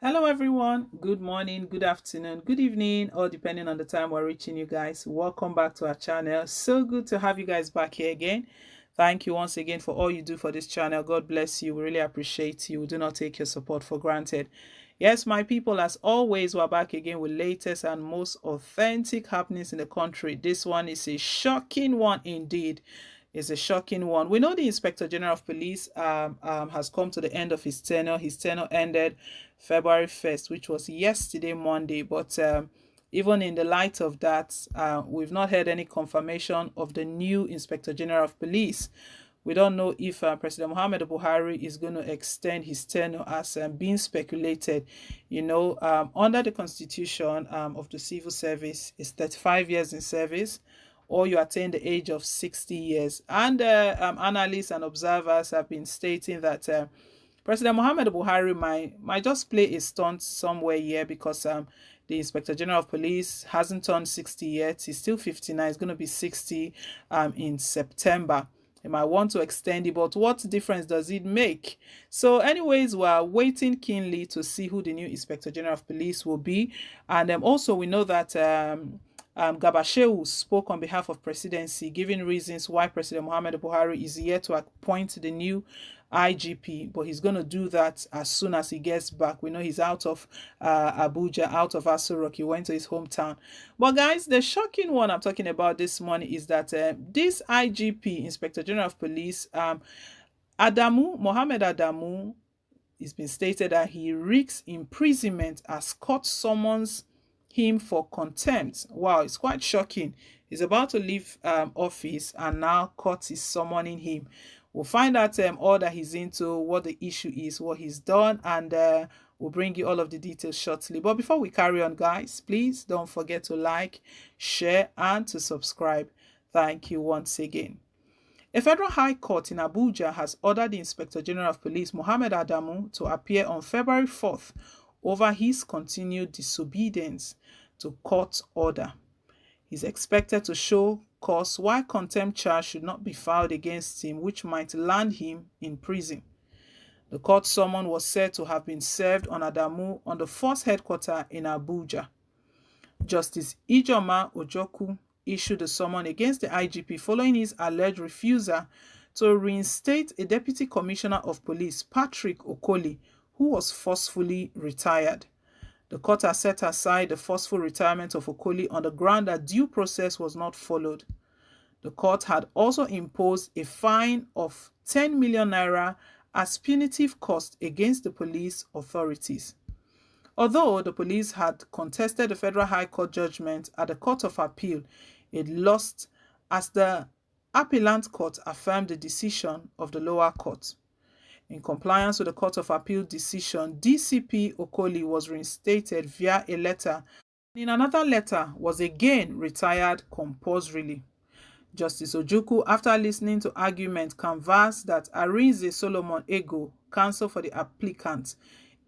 Hello, everyone. Good morning, good afternoon, good evening, or depending on the time we're reaching you guys. Welcome back to our channel. So good to have you guys back here again. Thank you once again for all you do for this channel. God bless you. We really appreciate you. We do not take your support for granted. Yes, my people, as always, we're back again with latest and most authentic happenings in the country. This one is a shocking one indeed. It's a shocking one. We know the Inspector General of Police has come to the end of his tenure. His tenure ended February 1st, which was yesterday, Monday. But even in the light of that, we've not heard any confirmation of the new Inspector General of Police. We don't know if President Muhammad Buhari is going to extend his tenure as being speculated. Under the constitution of the civil service, is 35 years in service or you attain the age of 60 years. And analysts and observers have been stating that President Muhammad Buhari might just play a stunt somewhere here because the Inspector General of Police hasn't turned 60 yet. He's still 59. He's going to be 60 in September. He might want to extend it, but what difference does it make? So anyways, we're waiting keenly to see who the new Inspector General of Police will be. And also we know that Gabashew spoke on behalf of presidency, giving reasons why President Muhammad Buhari is yet to appoint the new IGP, but he's going to do that as soon as he gets back. We know he's out of Abuja, out of Aso Rock. He went to his hometown. But guys, the shocking one I'm talking about this morning is that this IGP, Inspector General of Police, Mohammed Adamu, it's been stated that he risks imprisonment as court summons him for contempt. Wow, it's quite shocking. He's about to leave office and now court is summoning him. We'll find out all that he's into, what the issue is, what he's done, and we'll bring you all of the details shortly. But before we carry on, guys, please don't forget to like, share, and to subscribe. Thank you once again. A federal high court in Abuja has ordered the Inspector General of Police, Mohammed Adamu, to appear on February 4th over his continued disobedience to court order. He's expected to show cause why contempt charge should not be filed against him, which might land him in prison. The court summon was said to have been served on Adamu on the force headquarters in Abuja. Justice Ijoma Ojoku issued a summon against the IGP following his alleged refusal to reinstate a deputy commissioner of police, Patrick Okoli, who was forcefully retired. The court has set aside the forceful retirement of Okoli on the ground that due process was not followed. The court had also imposed a fine of 10 million naira as punitive cost against the police authorities. Although the police had contested the Federal High Court judgment at the Court of Appeal, it lost as the appellant court affirmed the decision of the lower court. In compliance with the Court of Appeal decision, DCP Okoli was reinstated via a letter. In another letter, was again retired compulsorily. Justice Ojukwu, after listening to argument canvassed that Arinze Solomon Ego, counsel for the applicant,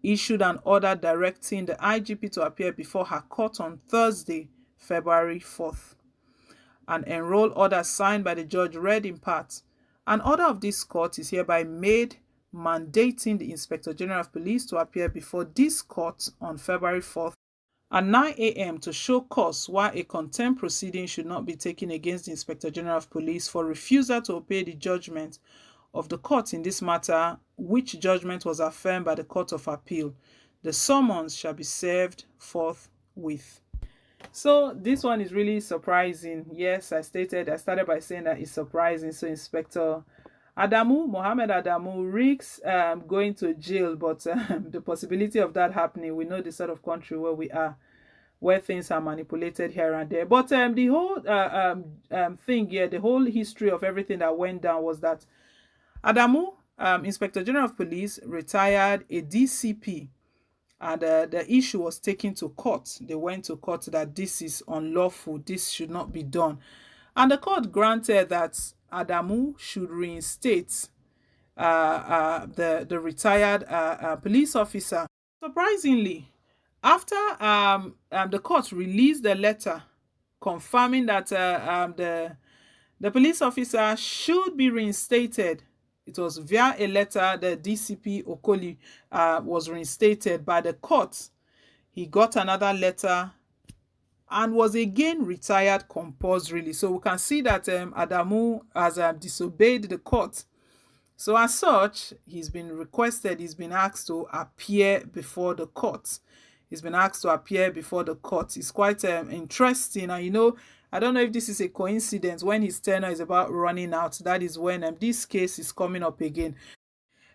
issued an order directing the IGP to appear before her court on Thursday, February 4th. An enrolled order signed by the judge read in part, an order of this court is hereby made mandating the Inspector General of Police to appear before this court on February 4th at 9 a.m. to show cause why a contempt proceeding should not be taken against the Inspector General of Police for refusal to obey the judgment of the court in this matter, which judgment was affirmed by the Court of Appeal. The summons shall be served forthwith. So this one is really surprising. Yes, I started by saying that it's surprising. So Inspector Mohammed Adamu risks going to jail, but the possibility of that happening, we know the sort of country where we are, where things are manipulated here and there. But the whole thing here, the whole history of everything that went down was that Adamu, Inspector General of Police, retired a DCP, and the issue was taken to court. They went to court that this is unlawful, this should not be done. And the court granted that Adamu should reinstate the retired police officer. Surprisingly, after the court released the letter confirming that the police officer should be reinstated, it was via a letter that DCP Okoli was reinstated by the court. He got another letter and was again retired compulsorily. So we can see that Adamu has disobeyed the court. So as such, he's been asked to appear before the court. He's been asked to appear before the court. It's quite interesting. And I don't know if this is a coincidence. When his tenure is about running out, that is when this case is coming up again.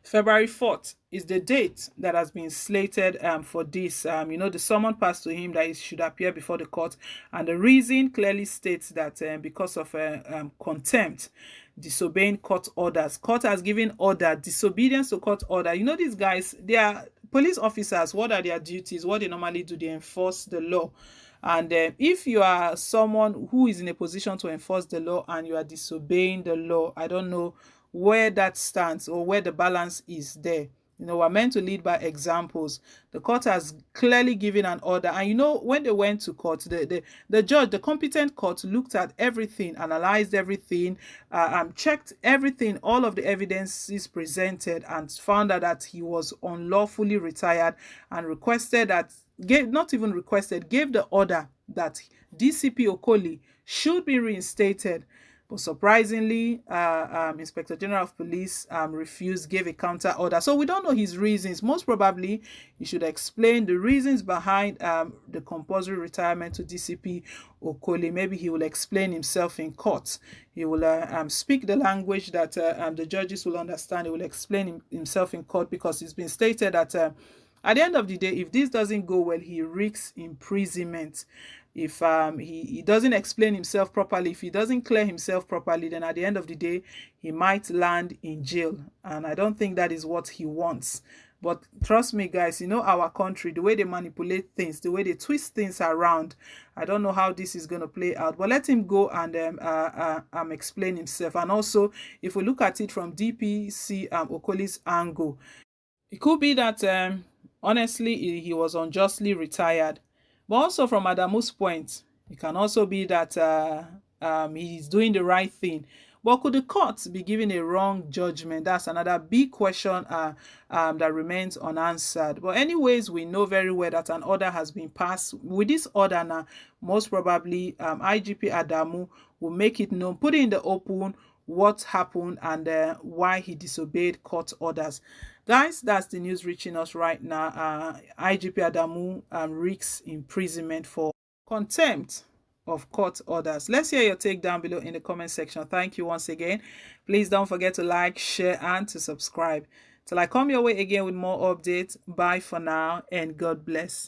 February 4th is the date that has been slated for this. The summon passed to him that he should appear before the court, and the reason clearly states that because of contempt, disobeying court orders. Court has given order, disobedience to court order. These guys, they are police officers. What are their duties? What they normally do, they enforce the law. And if you are someone who is in a position to enforce the law and you are disobeying the law, I don't know where that stands or where the balance is there. We're meant to lead by examples. The court has clearly given an order. And when they went to court, the judge, the competent court, looked at everything, analyzed everything, checked everything, all of the evidences presented, and found out that he was unlawfully retired, and gave the order that DCP Okoli should be reinstated. But surprisingly, Inspector General of Police refused, gave a counter order. So we don't know his reasons. Most probably, he should explain the reasons behind the compulsory retirement to DCP Okoli. Maybe he will explain himself in court. He will speak the language that the judges will understand. He will explain himself in court, because it's been stated that at the end of the day, if this doesn't go well, he risks imprisonment. If he doesn't explain himself properly, if he doesn't clear himself properly, then at the end of the day, he might land in jail. And I don't think that is what he wants. But trust me, guys, our country, the way they manipulate things, the way they twist things around, I don't know how this is going to play out. But let him go and explain himself. And also, if we look at it from DPC Okoli's angle, it could be that honestly, he was unjustly retired. But also from Adamu's point, it can also be that he's doing the right thing. But could the court be giving a wrong judgment? That's another big question that remains unanswered. But anyways, we know very well that an order has been passed. With this order now, most probably IGP Adamu will make it known, put it in the open, what happened and why he disobeyed court orders. Guys, that's the news reaching us right now. IGP Adamu risks imprisonment for contempt of court orders. Let's hear your take down below in the comment section. Thank you once again. Please don't forget to like, share, and to subscribe. Till I come your way again with more updates. Bye for now, and God bless.